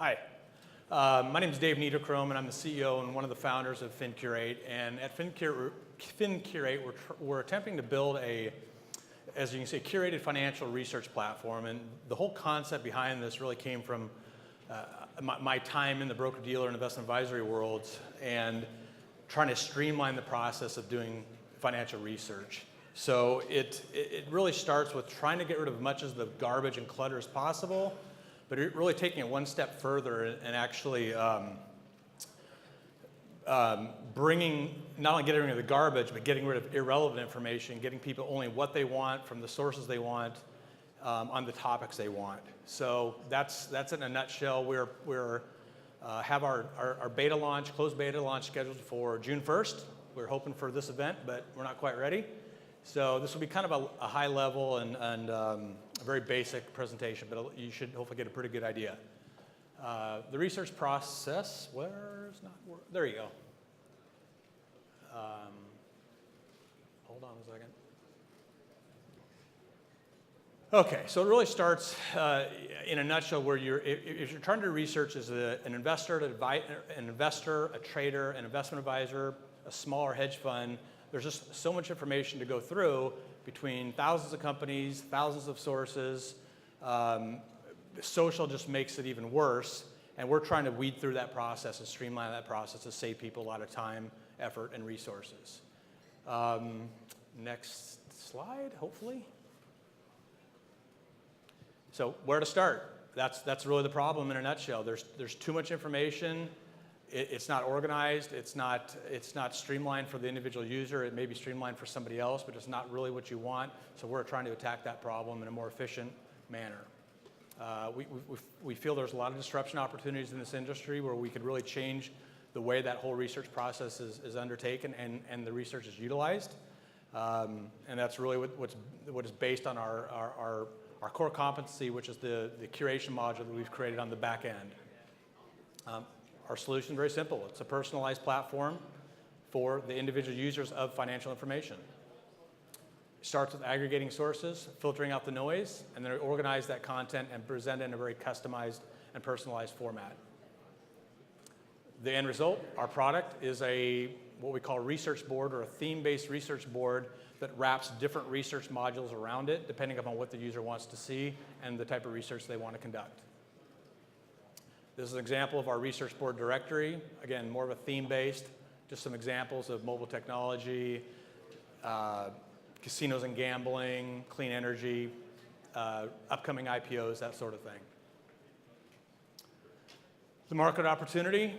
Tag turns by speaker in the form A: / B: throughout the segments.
A: Hi, my name is Dave Niederchrome, and I'm the CEO and one of the founders of Fincurate. And at Fincurate, we're attempting to build as you can see, a curated financial research platform. And the whole concept behind this really came from my time in the broker-dealer and investment advisory worlds and trying to streamline the process of doing financial research. So it really starts with trying to get rid of as much of the garbage and clutter as possible, but really taking it one step further and actually bringing, not only getting rid of the garbage, but getting rid of irrelevant information, getting people only what they want from the sources they want on the topics they want. So that's in a nutshell. We have our beta launch, closed beta launch scheduled for June 1st. We're hoping for this event, but we're not quite ready. So this will be kind of a high level and a very basic presentation, but you should hopefully get a pretty good idea. The research process, there you go. Hold on a second. Okay, so it really starts in a nutshell where if you're trying to do research as an investor, a trader, an investment advisor, a smaller hedge fund, there's just so much information to go through between thousands of companies, thousands of sources. Social just makes it even worse, and we're trying to weed through that process and streamline that process to save people a lot of time, effort, and resources. Next slide, hopefully. So where to start? That's really the problem in a nutshell. There's too much information. It's not organized. It's not streamlined for the individual user. It may be streamlined for somebody else, but it's not really what you want. So we're trying to attack that problem in a more efficient manner. We feel there's a lot of disruption opportunities in this industry where we could really change the way that whole research process is undertaken and the research is utilized. And that's really what is based on our core competency, which is the curation module that we've created on the back end. Our solution is very simple. It's a personalized platform for the individual users of financial information. It starts with aggregating sources, filtering out the noise, and then organize that content and present it in a very customized and personalized format. The end result, our product, is what we call a research board or a theme-based research board that wraps different research modules around it, depending upon what the user wants to see and the type of research they want to conduct. This is an example of our research board directory. Again, more of a theme-based, just some examples of mobile technology, casinos and gambling, clean energy, upcoming IPOs, that sort of thing. The market opportunity,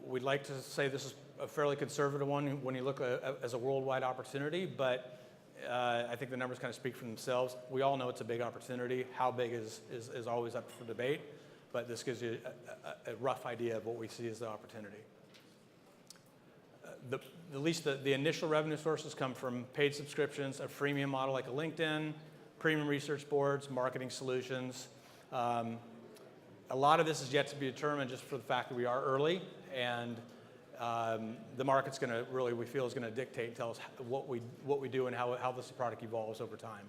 A: we'd like to say this is a fairly conservative one when you look as a worldwide opportunity, but I think the numbers kind of speak for themselves. We all know it's a big opportunity. How big is always up for debate, but this gives you a rough idea of what we see as the opportunity. At least the initial revenue sources come from paid subscriptions, a freemium model like a LinkedIn, premium research boards, marketing solutions. A lot of this is yet to be determined just for the fact that we are early, and the market's going to really, we feel, is going to dictate and tell us what we do and how this product evolves over time.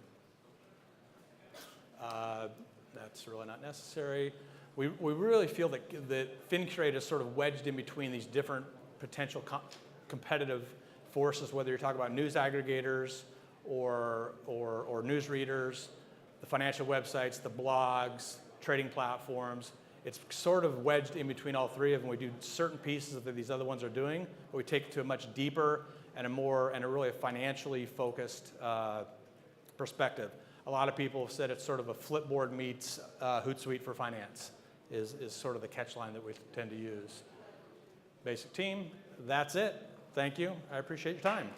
A: That's really not necessary. We really feel that Fincurate is sort of wedged in between these different potential competitive forces, whether you're talking about news aggregators or news readers, the financial websites, the blogs, trading platforms. It's sort of wedged in between all three of them. We do certain pieces that these other ones are doing, but we take it to a much deeper and a really financially focused perspective. A lot of people have said it's sort of a Flipboard meets Hootsuite for finance is sort of the catchline that we tend to use. Basic team, that's it. Thank you. I appreciate your time.